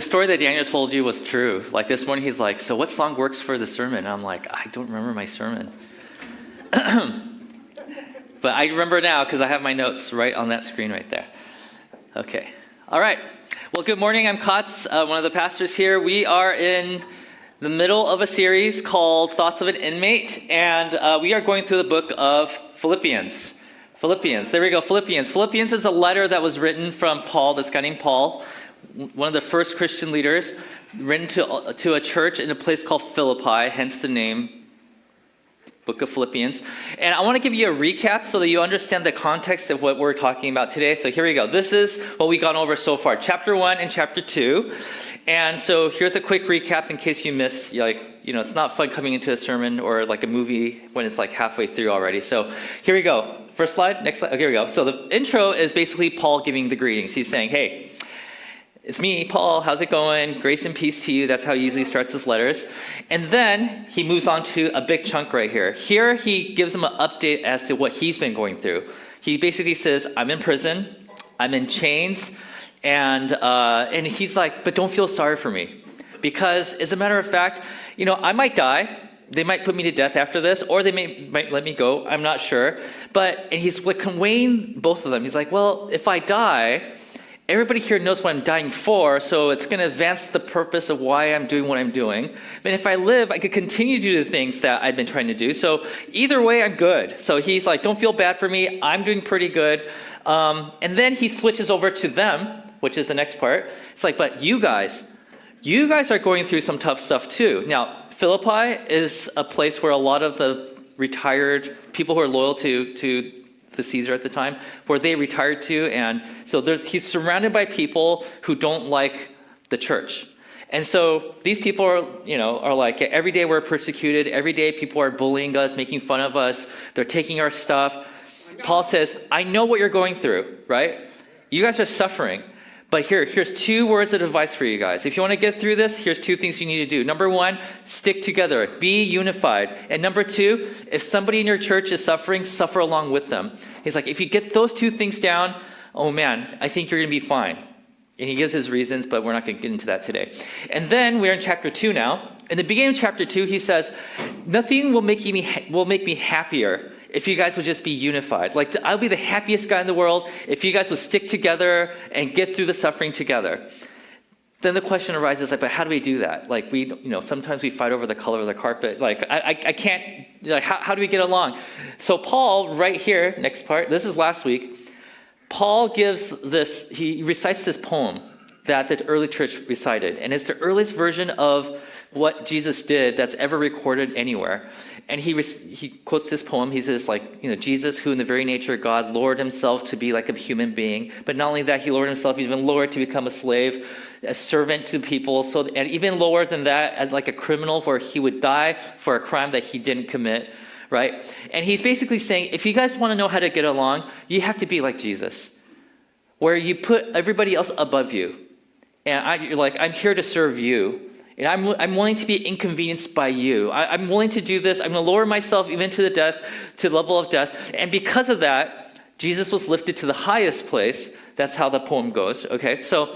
story that Daniel told you was true. Like this morning, he's like, so what song works for the sermon? I'm like, I don't remember my sermon. But I remember now because I have my notes right on that screen right there. Okay. All right. Well, good morning. I'm Kotz, one of the pastors here. We are in the middle of a series called Thoughts of an Inmate, and we are going through the book of Philippians. There we go, Philippians. Philippians is a letter that was written from Paul, this guy named Paul, one of the first Christian leaders, written to a church in a place called Philippi, hence the name, book of Philippians. And I want to give you a recap so that you understand the context of what we're talking about today. So here we go. This is what we've gone over so far, chapter 1 and chapter 2. And so here's a quick recap in case you missed, it's not fun coming into a sermon or like a movie when it's like halfway through already. So here we go. First slide, next slide. Okay, here we go. So the intro is basically Paul giving the greetings. He's saying, hey, it's me, Paul. How's it going? Grace and peace to you. That's how he usually starts his letters. And then he moves on to a big chunk right here. Here he gives them an update as to what he's been going through. He basically says, I'm in prison. I'm in chains. And he's like, but don't feel sorry for me. Because as a matter of fact, I might die. They might put me to death after this, or they might let me go. I'm not sure. And he's like conveying both of them. He's like, well, if I die, everybody here knows what I'm dying for, so it's going to advance the purpose of why I'm doing what I'm doing. But if I live, I could continue to do the things that I've been trying to do. So either way, I'm good. So he's like, don't feel bad for me. I'm doing pretty good. And then he switches over to them, which is the next part. It's like, but you guys are going through some tough stuff too. Now, Philippi is a place where a lot of the retired people who are loyal to the Caesar at the time, where they retired to, and so he's surrounded by people who don't like the church. And so these people are like, every day we're persecuted, every day people are bullying us, making fun of us, they're taking our stuff. Paul says, I know what you're going through, right? You guys are suffering. But here's 2 words of advice for you guys. If you want to get through this, here's 2 things you need to do. Number 1, stick together. Be unified. And number 2, if somebody in your church is suffering, suffer along with them. He's like, if you get those 2 things down, oh man, I think you're going to be fine. And he gives his reasons, but we're not going to get into that today. And then we're in chapter 2 now. In the beginning of chapter 2, he says, nothing will make me happier if you guys would just be unified. Like, I'll be the happiest guy in the world if you guys would stick together and get through the suffering together. Then the question arises, like, but how do we do that? Like, sometimes we fight over the color of the carpet. Like, I can't, like, how do we get along? So Paul, right here, next part, this is last week, Paul he recites this poem that the early church recited. And it's the earliest version of what Jesus did that's ever recorded anywhere. And he quotes this poem. He says, Jesus, who in the very nature of God, lowered himself to be like a human being. But not only that, he lowered himself even lower to become a slave, a servant to people. And even lower than that, as like a criminal, where he would die for a crime that he didn't commit, right? And he's basically saying, if you guys want to know how to get along, you have to be like Jesus, where you put everybody else above you. And you're like, I'm here to serve you. And I'm willing to be inconvenienced by you. I'm willing to do this. I'm going to lower myself even to the level of death. And because of that, Jesus was lifted to the highest place. That's how the poem goes. Okay, so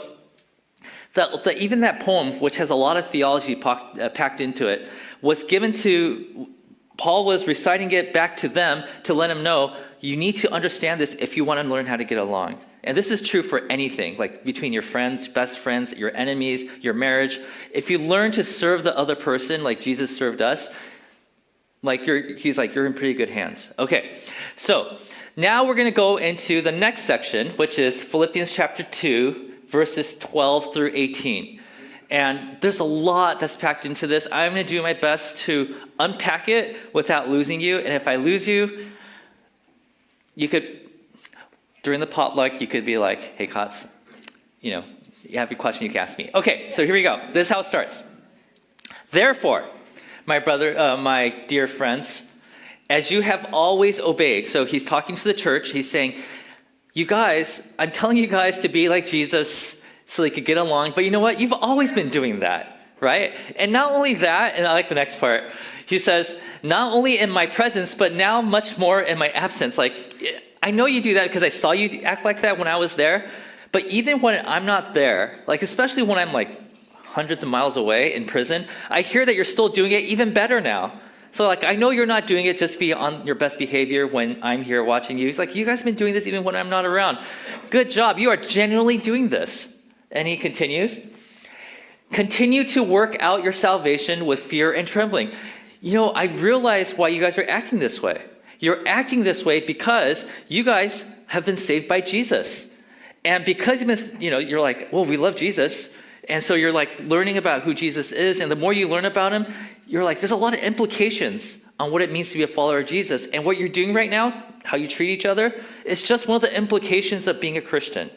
even that poem, which has a lot of theology packed into it, was given to Paul, was reciting it back to them to let them know, you need to understand this if you want to learn how to get along. And this is true for anything, like between your friends, best friends, your enemies, your marriage. If you learn to serve the other person like Jesus served us, he's like, you're in pretty good hands. Okay, so now we're going to go into the next section, which is Philippians chapter 2, verses 12 through 18. And there's a lot that's packed into this. I'm going to do my best to unpack it without losing you. And if I lose you, you could... During the potluck, you could be like, hey, Kotz, you have a question you can ask me. Okay, so here we go. This is how it starts. Therefore, my dear friends, as you have always obeyed. So he's talking to the church. He's saying, you guys, I'm telling you guys to be like Jesus so they could get along. But you know what? You've always been doing that, right? And not only that, and I like the next part. He says, not only in my presence, but now much more in my absence. Like, I know you do that because I saw you act like that when I was there. But even when I'm not there, like especially when I'm like hundreds of miles away in prison. I hear that you're still doing it even better now. So like, I know you're not doing it just to be on your best behavior when I'm here watching you. He's like, you guys have been doing this even when I'm not around. Good job. You are genuinely doing this. And he continues, continue to work out your salvation with fear and trembling. You know, I realize why you guys are acting this way. You're acting this way because you guys have been saved by Jesus. And because you've been, you're like, well, we love Jesus. And so you're like learning about who Jesus is. And the more you learn about him, you're like, there's a lot of implications on what it means to be a follower of Jesus. And what you're doing right now, how you treat each other, is just one of the implications of being a Christian.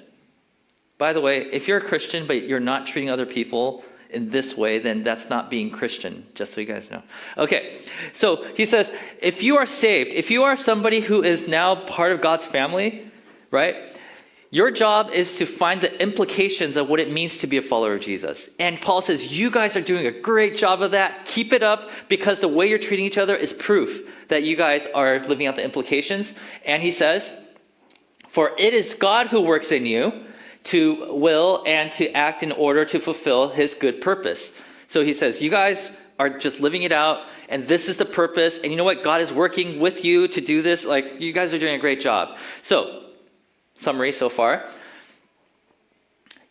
By the way, if you're a Christian, but you're not treating other people in this way, then that's not being Christian, just so you guys know. Okay, so he says, if you are saved, if you are somebody who is now part of God's family, right? Your job is to find the implications of what it means to be a follower of Jesus. And Paul says, you guys are doing a great job of that. Keep it up, because the way you're treating each other is proof that you guys are living out the implications. And he says, for it is God who works in you to will and to act in order to fulfill his good purpose. So he says, you guys are just living it out, and this is the purpose. And you know what? God is working with you to do this. Like, you guys are doing a great job. So, summary so far.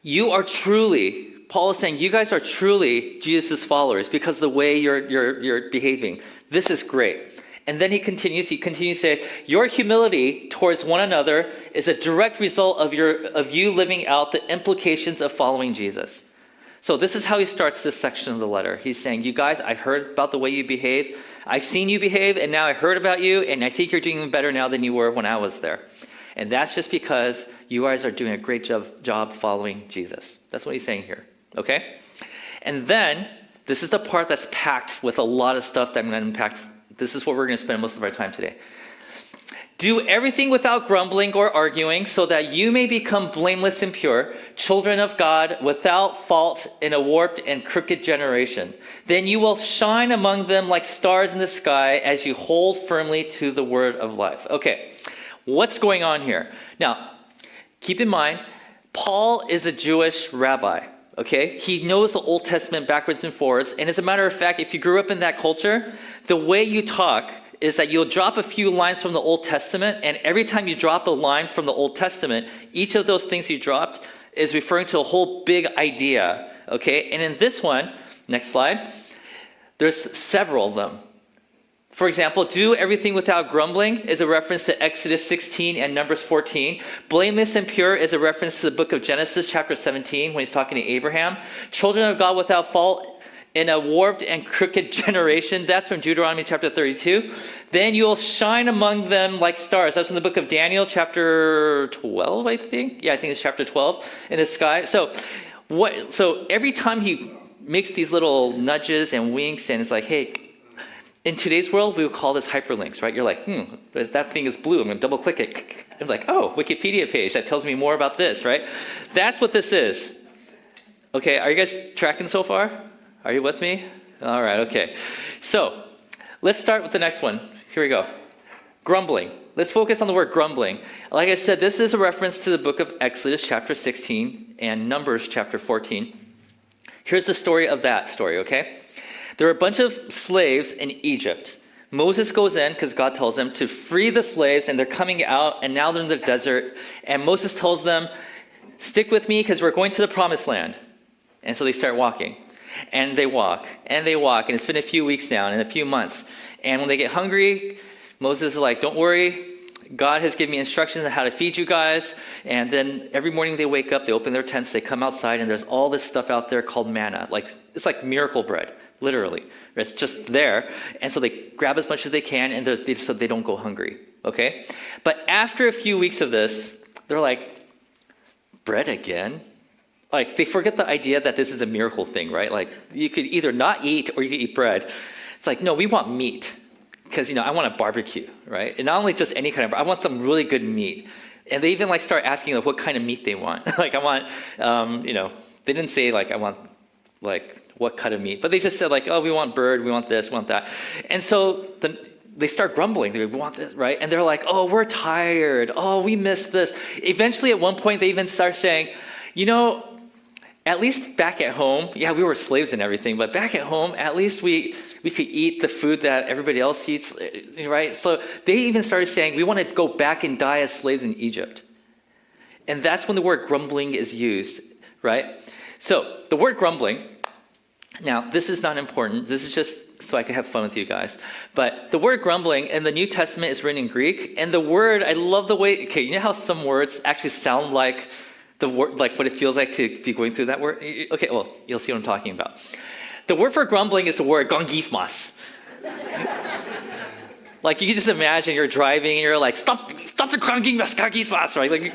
You are truly, Paul is saying, you guys are truly Jesus' followers because of the way you're behaving. This is great. And then he continues to say, your humility towards one another is a direct result of you living out the implications of following Jesus. So this is how he starts this section of the letter. He's saying, you guys, I've heard about the way you behave. I've seen you behave, and now I heard about you, and I think you're doing better now than you were when I was there. And that's just because you guys are doing a great job following Jesus. That's what he's saying here, okay? And then, this is the part that's packed with a lot of stuff that I'm going to unpack. This is what we're going to spend most of our time today. Do everything without grumbling or arguing, so that you may become blameless and pure, children of God, without fault in a warped and crooked generation. Then you will shine among them like stars in the sky as you hold firmly to the word of life. Okay, what's going on here? Now, keep in mind, Paul is a Jewish rabbi. Okay, he knows the Old Testament backwards and forwards. And as a matter of fact, if you grew up in that culture, the way you talk is that you'll drop a few lines from the Old Testament, and every time you drop a line from the Old Testament, each of those things you dropped is referring to a whole big idea, okay? And in this one, next slide, there's several of them. For example, do everything without grumbling is a reference to Exodus 16 and Numbers 14. Blameless and pure is a reference to the book of Genesis chapter 17 when he's talking to Abraham. Children of God without fault in a warped and crooked generation. That's from Deuteronomy chapter 32. Then you'll shine among them like stars. That's from the book of Daniel chapter 12, I think. Yeah, I think it's chapter 12 in the sky. So every time he makes these little nudges and winks, and it's like, hey, in today's world, we would call this hyperlinks, right? You're like, that thing is blue. I'm going to double click it. I'm like, oh, Wikipedia page. That tells me more about this, right? That's what this is. Okay, are you guys tracking so far? Are you with me? All right, okay. So let's start with the next one. Here we go. Grumbling. Let's focus on the word grumbling. Like I said, this is a reference to the book of Exodus chapter 16 and Numbers chapter 14. Here's the story of that story, okay? There are a bunch of slaves in Egypt. Moses goes in because God tells them to free the slaves, and they're coming out, and now they're in the desert. And Moses tells them, stick with me because we're going to the promised land. And so they start walking. And they walk, and they walk. And it's been a few weeks now and a few months. And when they get hungry, Moses is like, don't worry. God has given me instructions on how to feed you guys. And then every morning they wake up, they open their tents, they come outside, and there's all this stuff out there called manna. It's like miracle bread. Literally. It's just there. And so they grab as much as they can, and so they don't go hungry. Okay? But after a few weeks of this, they're like, bread again? Like, they forget the idea that this is a miracle thing, right? Like, you could either not eat or you could eat bread. It's like, no, we want meat. Because, I want a barbecue, right? And not only just any kind of, I want some really good meat. And they even start asking what kind of meat they want. I want, they didn't say I want what cut of meat, but they just said oh, we want bird, we want this, we want that. And so they start grumbling. We want this, right? And they're like, oh, we're tired. Oh, we missed this. Eventually, at one point, they even start saying, at least back at home, yeah, we were slaves and everything, but back at home, at least we could eat the food that everybody else eats, right? So they even started saying, we want to go back and die as slaves in Egypt. And that's when the word grumbling is used, right? So the word grumbling, now this is not important. This is just so I could have fun with you guys. But the word grumbling in the New Testament is written in Greek. And the word, I love the way, okay, you know how some words actually sound like the word, like what it feels like to be going through that word? Okay, well, you'll see what I'm talking about. The word for grumbling is the word gongismos. Like you can just imagine you're driving and you're like, stop the gongismos, right? Like,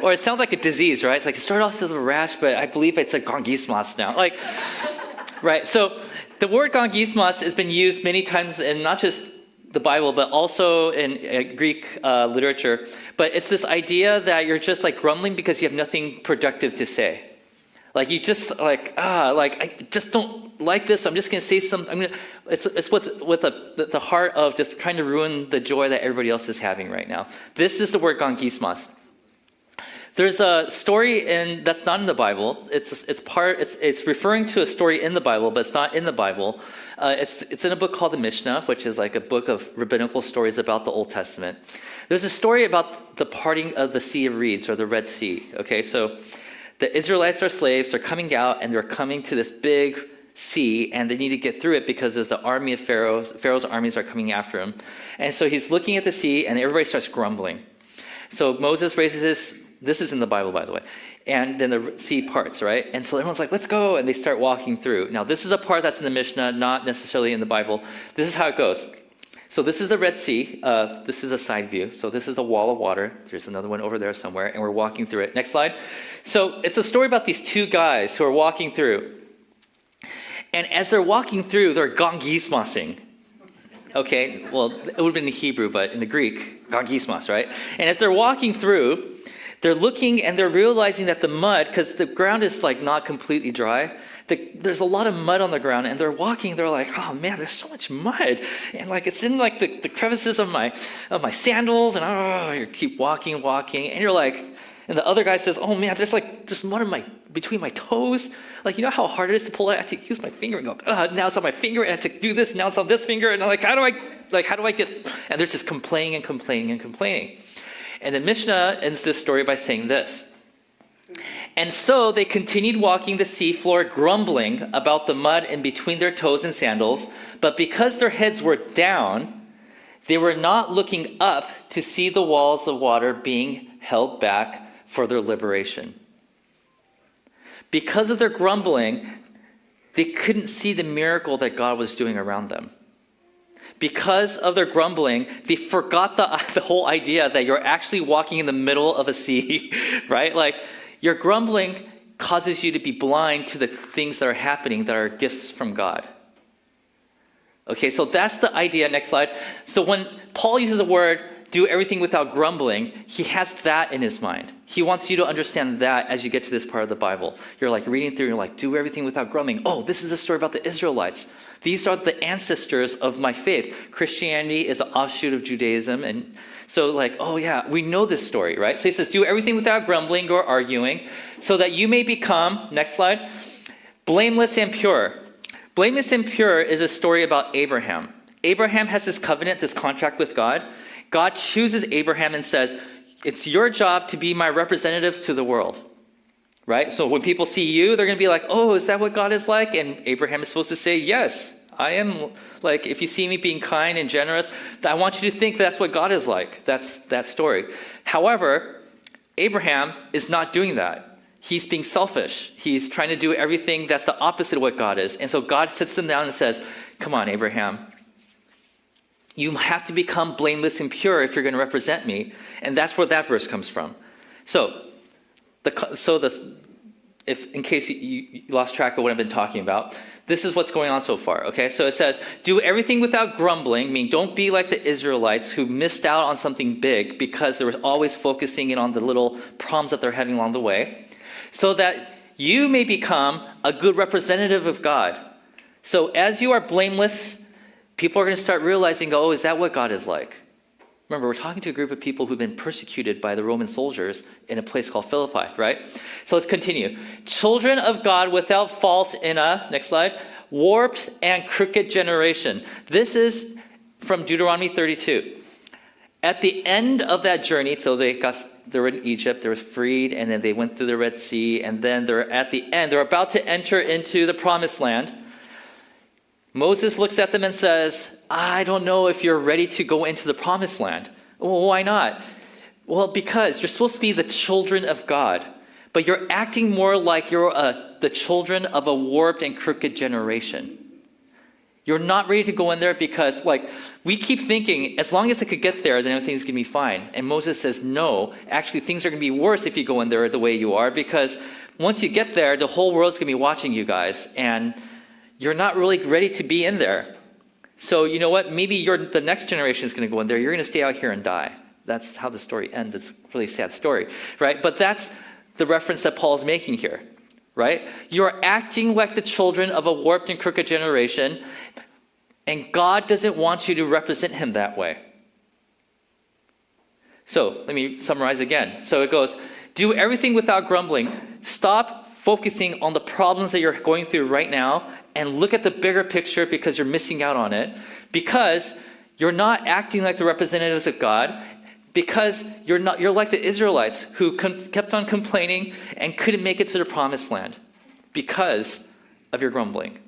or it sounds like a disease, right? It's like it started off as a rash, but I believe it's a gongismos now. Like, right? So the word gongismos has been used many times in not just the Bible, but also in Greek literature. But it's this idea that you're just like grumbling because you have nothing productive to say. Like you just I just don't like this. I'm just going to say something. It's with the heart of just trying to ruin the joy that everybody else is having right now. This is the word gongismos. There's a story that's not in the Bible. It's referring to a story in the Bible, but it's not in the Bible. It's in a book called the Mishnah, which is like a book of rabbinical stories about the Old Testament. There's a story about the parting of the Sea of Reeds, or the Red Sea. Okay, so the Israelites are slaves. They're coming out, and they're coming to this big sea, and they need to get through it because there's the army of Pharaoh. Pharaoh's armies are coming after him. And so he's looking at the sea, and everybody starts grumbling. So Moses raises this is in the Bible, by the way. And then the sea parts, right? And so everyone's like, let's go. And they start walking through. Now, this is a part that's in the Mishnah, not necessarily in the Bible. This is how it goes. So this is the Red Sea. This is a side view. So this is a wall of water. There's another one over there somewhere. And we're walking through it. Next slide. So it's a story about these two guys who are walking through. And as they're walking through, they're gongismosing. Okay, well, it would have been in Hebrew, but in the Greek, gongismos, right? And as they're walking through, they're looking and they're realizing that the mud, because the ground is like not completely dry, there's a lot of mud on the ground, and they're walking, they're like, oh man, there's so much mud. And like it's in like the crevices of my sandals, and you keep walking, and you're like, and the other guy says, oh man, there's mud between my toes. Like, you know how hard it is to pull it? I have to use my finger and go, now it's on my finger, and I have to do this, now it's on this finger, and I'm like, how do I get, and they're just complaining. And the Mishnah ends this story by saying this. And so they continued walking the seafloor, grumbling about the mud in between their toes and sandals. But because their heads were down, they were not looking up to see the walls of water being held back for their liberation. Because of their grumbling, they couldn't see the miracle that God was doing around them. Because of their grumbling, they forgot the whole idea that you're actually walking in the middle of a sea, right? Like, your grumbling causes you to be blind to the things that are happening that are gifts from God. Okay, so that's the idea. Next slide. So when Paul uses the word, do everything without grumbling, he has that in his mind. He wants you to understand that as you get to this part of the Bible. You're like reading through, and you're like, do everything without grumbling. Oh, this is a story about the Israelites. These are the ancestors of my faith. Christianity is an offshoot of Judaism. And so like, oh yeah, we know this story, right? So he says, do everything without grumbling or arguing, so that you may become, next slide, blameless and pure. Blameless and pure is a story about Abraham. Abraham has this covenant, this contract with God. God chooses Abraham and says, it's your job to be my representatives to the world. Right? So when people see you, they're going to be like, oh, is that what God is like? And Abraham is supposed to say, yes, I am. Like, if you see me being kind and generous, I want you to think that's what God is like. That's that story. However, Abraham is not doing that. He's being selfish. He's trying to do everything that's the opposite of what God is. And so God sits him down and says, come on, Abraham. You have to become blameless and pure if you're going to represent me. And that's where that verse comes from. If in case you lost track of what I've been talking about, this is what's going on so far, okay? So it says, do everything without grumbling, meaning don't be like the Israelites who missed out on something big because they were always focusing in on the little problems that they're having along the way, so that you may become a good representative of God. So as you are blameless, people are going to start realizing, oh, is that what God is like? Remember, we're talking to a group of people who've been persecuted by the Roman soldiers in a place called Philippi, right? So let's continue. Children of God without fault in a, next slide, warped and crooked generation. This is from Deuteronomy 32. At the end of that journey, so they were in Egypt, they were freed, and then they went through the Red Sea, and then they're at the end, they're about to enter into the promised land. Moses looks at them and says, I don't know if you're ready to go into the promised land. Well, why not? Well, because you're supposed to be the children of God, but you're acting more like you're the children of a warped and crooked generation. You're not ready to go in there because, we keep thinking, as long as it could get there, then everything's going to be fine. And Moses says, no, actually things are going to be worse if you go in there the way you are, because once you get there, the whole world's going to be watching you guys, and you're not really ready to be in there. So you know what? Maybe the next generation is going to go in there. You're going to stay out here and die. That's how the story ends. It's a really sad story, right? But that's the reference that Paul's making here, right? You're acting like the children of a warped and crooked generation, and God doesn't want you to represent him that way. So let me summarize again. So it goes, do everything without grumbling. Stop focusing on the problems that you're going through right now and look at the bigger picture, because you're missing out on it, because you're not acting like the representatives of God, because you're like the Israelites who kept on complaining and couldn't make it to the promised land because of your grumbling.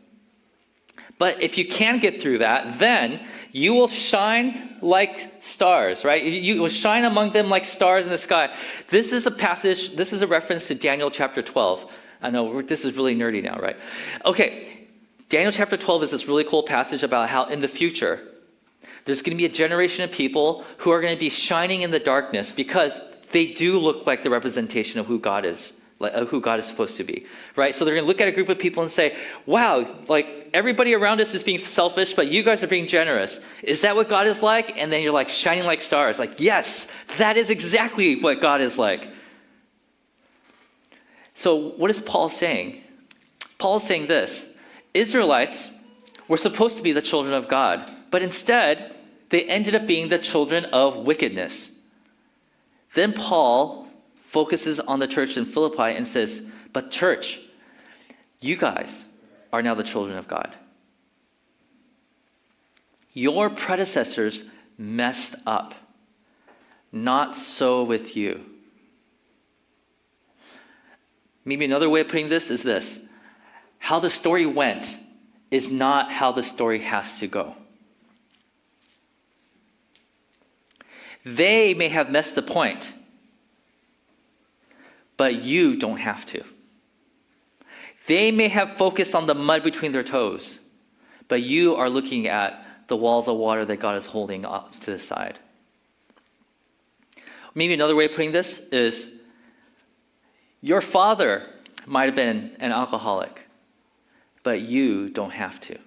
But if you can get through that, then you will shine like stars, right? You will shine among them like stars in the sky. This is a reference to Daniel chapter 12. I know this is really nerdy now, right? Okay, Daniel chapter 12 is this really cool passage about how in the future, there's going to be a generation of people who are going to be shining in the darkness because they do look like the representation of who God is. Who God is supposed to be, right? So they're going to look at a group of people and say, wow, everybody around us is being selfish, but you guys are being generous. Is that what God is like? And then you're shining like stars. Yes, that is exactly what God is like. So what is Paul saying? Paul is saying this. Israelites were supposed to be the children of God, but instead, they ended up being the children of wickedness. Then Paul focuses on the church in Philippi and says, but church, you guys are now the children of God. Your predecessors messed up. Not so with you. Maybe another way of putting this is this. How the story went is not how the story has to go. They may have missed the point, but you don't have to. They may have focused on the mud between their toes, but you are looking at the walls of water that God is holding up to the side. Maybe another way of putting this is, your father might have been an alcoholic, but you don't have to.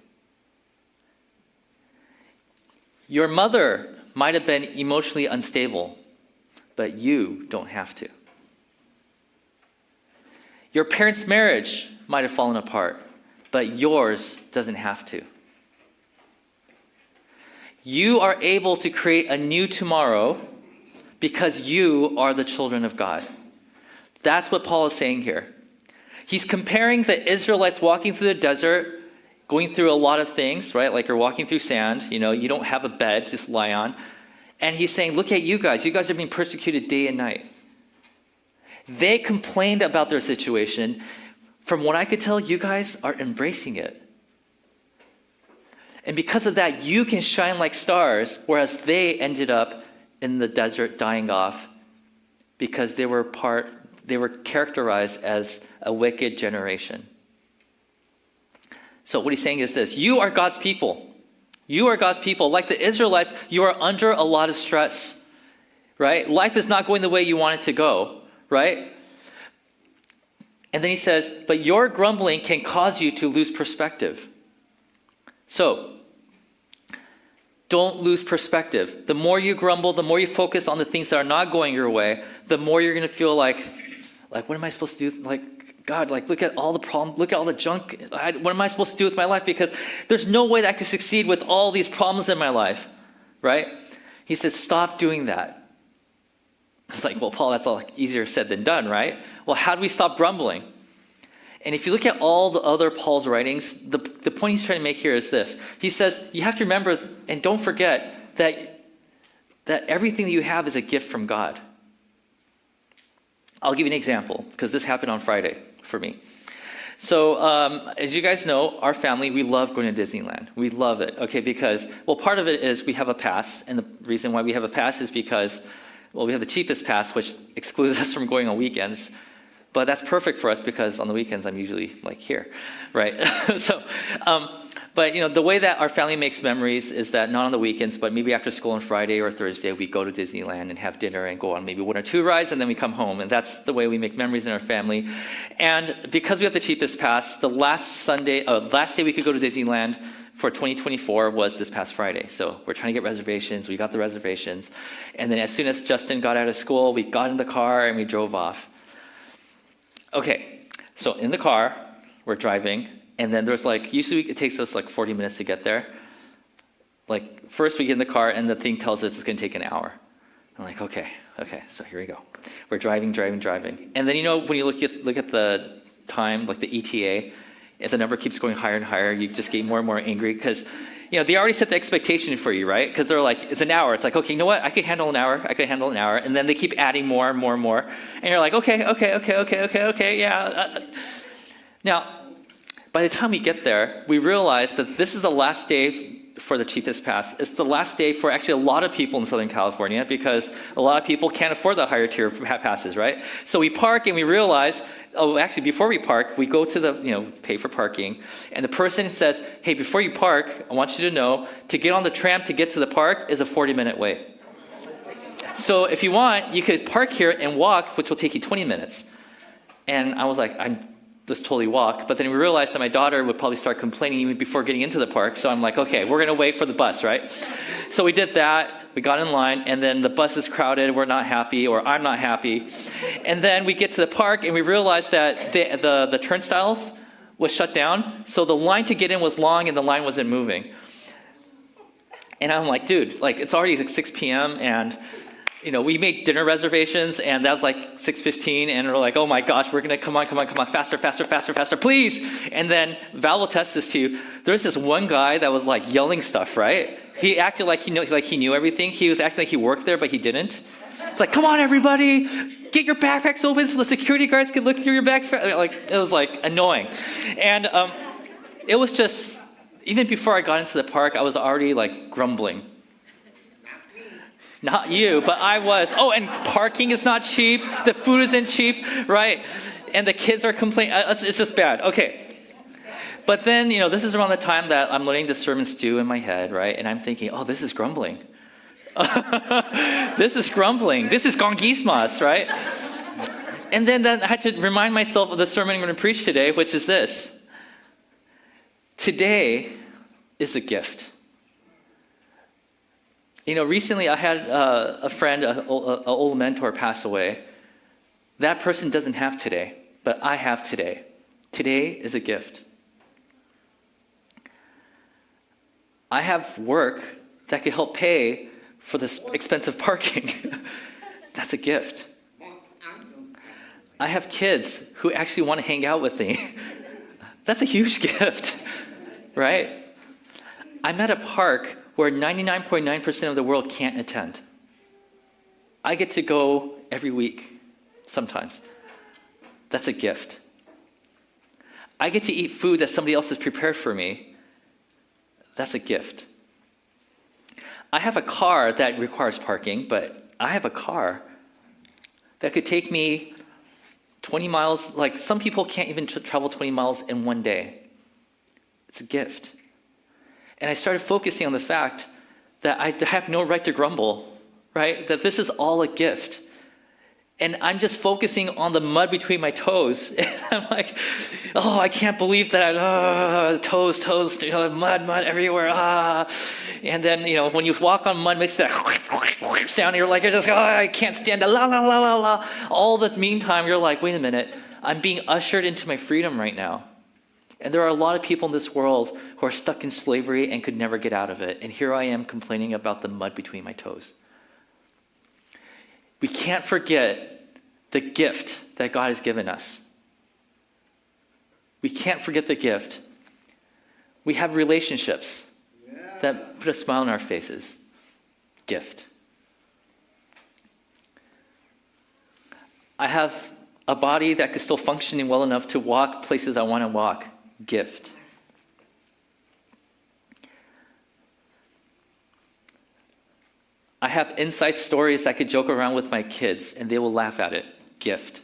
Your mother might have been emotionally unstable, but you don't have to. Your parents' marriage might have fallen apart, but yours doesn't have to. You are able to create a new tomorrow because you are the children of God. That's what Paul is saying here. He's comparing the Israelites walking through the desert, going through a lot of things, right? Like you're walking through sand, you don't have a bed to lie on. And he's saying, look at you guys. You guys are being persecuted day and night. They complained about their situation. From what I could tell, you guys are embracing it. And because of that, you can shine like stars, whereas they ended up in the desert dying off because they were characterized as a wicked generation. So what he's saying is this: you are God's people. You are God's people. Like the Israelites, you are under a lot of stress, right? Life is not going the way you want it to go, right? And then he says, but your grumbling can cause you to lose perspective. So, don't lose perspective. The more you grumble, the more you focus on the things that are not going your way, the more you're going to feel like, what am I supposed to do? God, look at all the problems, look at all the junk. What am I supposed to do with my life? Because there's no way that I can succeed with all these problems in my life, right? He says, stop doing that. It's like, well, Paul, that's all easier said than done, right? Well, how do we stop grumbling? And if you look at all the other Paul's writings, the point he's trying to make here is this. He says, you have to remember and don't forget that everything that you have is a gift from God. I'll give you an example, because this happened on Friday for me. So, as you guys know, our family, we love going to Disneyland. We love it, okay, because, well, part of it is we have a pass, and the reason why we have a pass is because, well, we have the cheapest pass, which excludes us from going on weekends, but that's perfect for us because on the weekends I'm usually, like, here, right? So, but, the way that our family makes memories is that not on the weekends, but maybe after school on Friday or Thursday, we go to Disneyland and have dinner and go on maybe 1 or 2 rides, and then we come home. And that's the way we make memories in our family. And because we have the cheapest pass, the last day we could go to Disneyland for 2024 was this past Friday. So we're trying to get reservations. We got the reservations. And then as soon as Justin got out of school, we got in the car and we drove off. Okay, so in the car, we're driving. And then there's usually it takes us 40 minutes to get there. First we get in the car and the thing tells us it's going to take an hour. I'm like, okay, so here we go. We're driving. And then, when you look at the time, the ETA, if the number keeps going higher and higher, you just get more and more angry because, they already set the expectation for you, right? Because they're like, it's an hour. It's like, okay, you know what? I can handle an hour. And then they keep adding more and more and more. And you're like, okay, yeah. Now, by the time we get there, we realize that this is the last day for the cheapest pass. It's the last day for actually a lot of people in Southern California because a lot of people can't afford the higher tier passes, right? So we park and we realize, actually before we park, we go to the, pay for parking. And the person says, hey, before you park, I want you to know, to get on the tram to get to the park is a 40-minute wait. So if you want, you could park here and walk, which will take you 20 minutes. And I was like, just totally walk. But then we realized that my daughter would probably start complaining even before getting into the park. So I'm like, okay, we're going to wait for the bus, right? So we did that. We got in line, and then the bus is crowded. We're not happy, or I'm not happy. And then we get to the park, and we realized that the turnstiles was shut down. So the line to get in was long, and the line wasn't moving. And I'm like, dude, it's already 6 p.m., and we made dinner reservations, and that was 6:15, and we're like, oh my gosh, we're gonna come on, faster, please. And then Val will test this to you. There's this one guy that was yelling stuff, right? He acted like he knew everything. He was acting like he worked there, but he didn't. It's like, come on, everybody, get your backpacks open so the security guards can look through your bags. It was annoying, and it was just even before I got into the park, I was already grumbling. Not you, but I was. Oh, and parking is not cheap. The food isn't cheap, right? And the kids are complaining. It's just bad. Okay. But then, this is around the time that I'm letting the sermon stew in my head, right? And I'm thinking, oh, this is grumbling. This is grumbling. This is gongismas, right? And then I had to remind myself of the sermon I'm going to preach today, which is this. Today is a gift. Recently I had a friend, an old mentor, pass away. That person doesn't have today, but I have today. Today is a gift. I have work that could help pay for this expensive parking. That's a gift. I have kids who actually want to hang out with me. That's a huge gift, right? I'm at a park where 99.9% of the world can't attend. I get to go every week, sometimes. That's a gift. I get to eat food that somebody else has prepared for me. That's a gift. I have a car that requires parking, but I have a car that could take me 20 miles. Some people can't even travel 20 miles in one day. It's a gift. And I started focusing on the fact that I have no right to grumble, right? That this is all a gift. And I'm just focusing on the mud between my toes. And I'm like, oh, I can't believe that. Toes, mud everywhere. And then, when you walk on mud, it makes that sound. And you're like, I can't stand it. La, la, la, la, la. All the meantime, you're like, wait a minute. I'm being ushered into my freedom right now. And there are a lot of people in this world who are stuck in slavery and could never get out of it. And here I am complaining about the mud between my toes. We can't forget the gift that God has given us. We can't forget the gift. We have relationships that put a smile on our faces. Gift. I have a body that is still functioning well enough to walk places I want to walk. Gift. I have inside stories that I could joke around with my kids and they will laugh at it. Gift.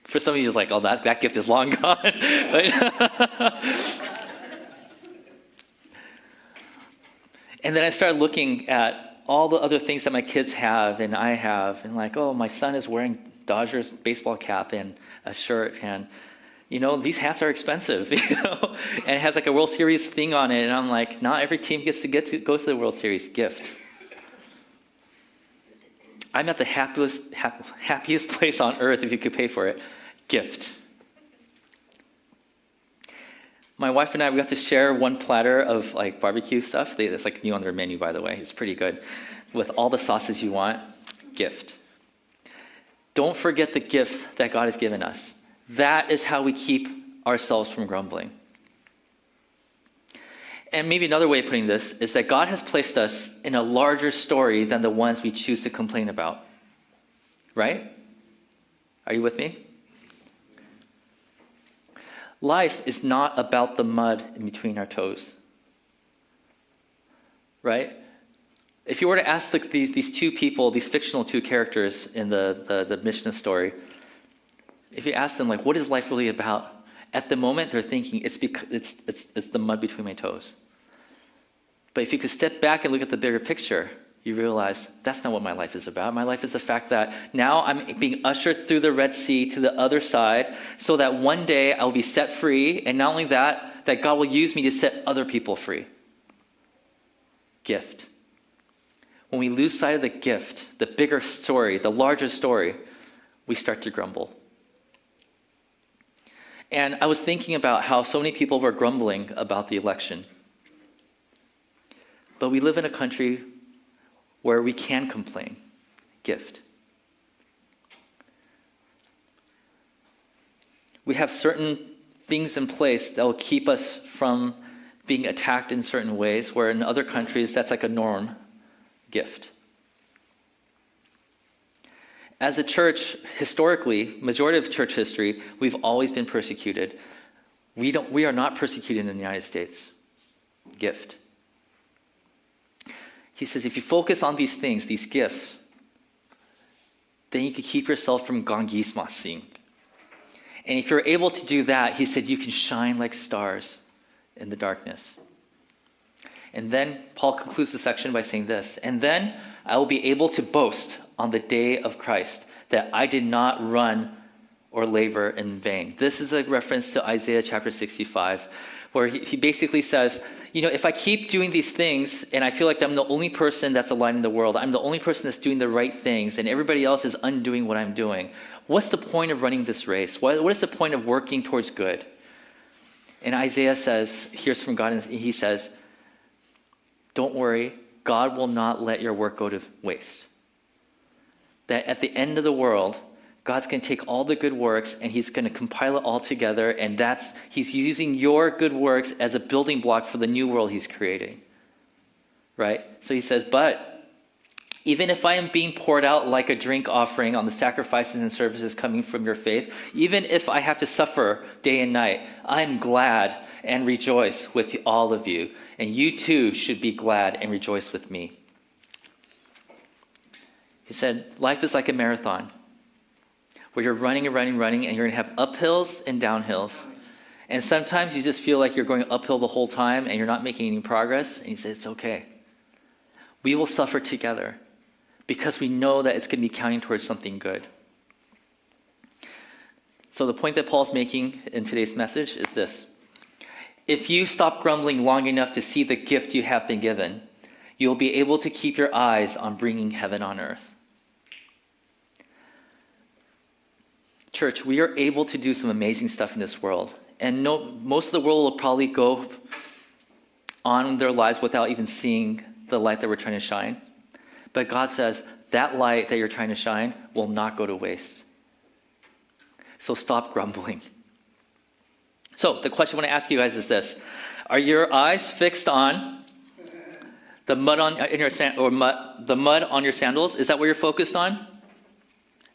For some of you, it's like, oh, that gift is long gone. And then I started looking at all the other things that my kids have and I have. And like, oh, my son is wearing Dodgers baseball cap and a shirt. And, these hats are expensive, And it has like a World Series thing on it. And I'm like, not every team gets to go to the World Series. Gift. I'm at the happiest place on earth if you could pay for it. Gift. My wife and I, we got to share one platter of like barbecue stuff. It's like new on their menu, by the way. It's pretty good. With all the sauces you want. Gift. Don't forget the gift that God has given us. That is how we keep ourselves from grumbling. And maybe another way of putting this is that God has placed us in a larger story than the ones we choose to complain about. Right? Are you with me? Life is not about the mud in between our toes. Right? If you were to ask these two people, these fictional two characters in the Mishnah story, if you ask them, like, what is life really about? At the moment, they're thinking, it's the mud between my toes. But if you could step back and look at the bigger picture, you realize that's not what my life is about. My life is the fact that now I'm being ushered through the Red Sea to the other side so that one day I'll be set free. And not only that God will use me to set other people free. Gift. When we lose sight of the gift, the bigger story, the larger story, we start to grumble. And I was thinking about how so many people were grumbling about the election. But we live in a country where we can complain. Gift. We have certain things in place that will keep us from being attacked in certain ways, where in other countries that's like a norm. Gift. As a church, historically, majority of church history, we've always been persecuted. We are not persecuted in the United States. Gift. He says, if you focus on these things, these gifts, then you can keep yourself from gangismasing. And if you're able to do that, he said, you can shine like stars in the darkness. And then Paul concludes the section by saying this, and then I will be able to boast on the day of Christ that I did not run or labor in vain. This is a reference to Isaiah chapter 65, where he basically says, if I keep doing these things and I feel like I'm the only person that's aligned in the world, I'm the only person that's doing the right things, and everybody else is undoing what I'm doing, what's the point of running this race? What is the point of working towards good? And Isaiah hears from God, and he says, don't worry, God will not let your work go to waste. That at the end of the world, God's going to take all the good works and he's going to compile it all together, and he's using your good works as a building block for the new world he's creating. Right? So he says, but even if I am being poured out like a drink offering on the sacrifices and services coming from your faith, even if I have to suffer day and night, I'm glad and rejoice with all of you. And you too should be glad and rejoice with me. He said, life is like a marathon where you're running and running, and you're going to have uphills and downhills. And sometimes you just feel like you're going uphill the whole time and you're not making any progress. And he said, it's okay. We will suffer together because we know that it's going to be counting towards something good. So the point that Paul's making in today's message is this. If you stop grumbling long enough to see the gift you have been given, you'll be able to keep your eyes on bringing heaven on earth. Church, we are able to do some amazing stuff in this world, And most of the world will probably go on their lives without even seeing the light that we're trying to shine. But God says, that light that you're trying to shine will not go to waste. So stop grumbling. So the question I want to ask you guys is this. Are your eyes fixed on the mud on your sandals? Is that what you're focused on?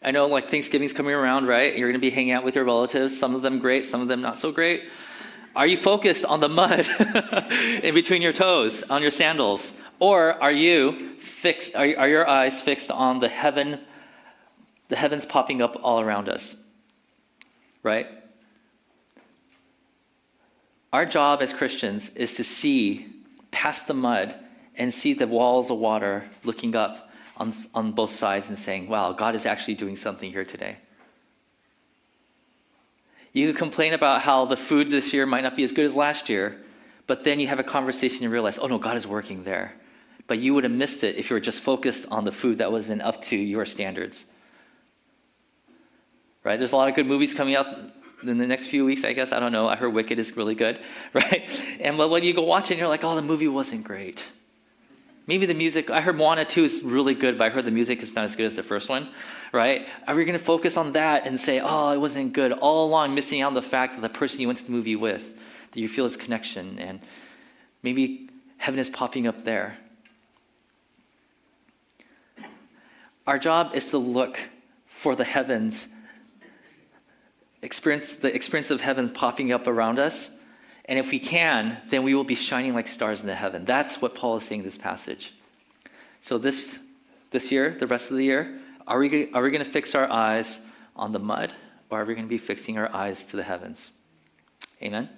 I know like Thanksgiving's coming around, right? You're going to be hanging out with your relatives. Some of them great, some of them not so great. Are you focused on the mud in between your toes, on your sandals? Or are you fixed? Are your eyes fixed on the heavens popping up all around us? Right? Our job as Christians is to see past the mud and see the walls of water looking up on both sides and saying, wow, God is actually doing something here today. You can complain about how the food this year might not be as good as last year, but then you have a conversation and realize, oh no, God is working there. But you would have missed it if you were just focused on the food that wasn't up to your standards. Right? There's a lot of good movies coming out in the next few weeks, I guess. I don't know. I heard Wicked is really good, right? And when you go watch it, you're like, oh, the movie wasn't great. Maybe the music, I heard Moana 2 is really good, but I heard the music is not as good as the first one, right? Are we going to focus on that and say, oh, it wasn't good, all along missing out on the fact that the person you went to the movie with, that you feel its connection, and maybe heaven is popping up there. Our job is to look for the heavens, the experience of heaven popping up around us. And if we can, then we will be shining like stars in the heaven. That's what Paul is saying in this passage. So this year, the rest of the year, are we going to fix our eyes on the mud, or are we going to be fixing our eyes to the heavens? Amen?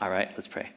All right, let's pray.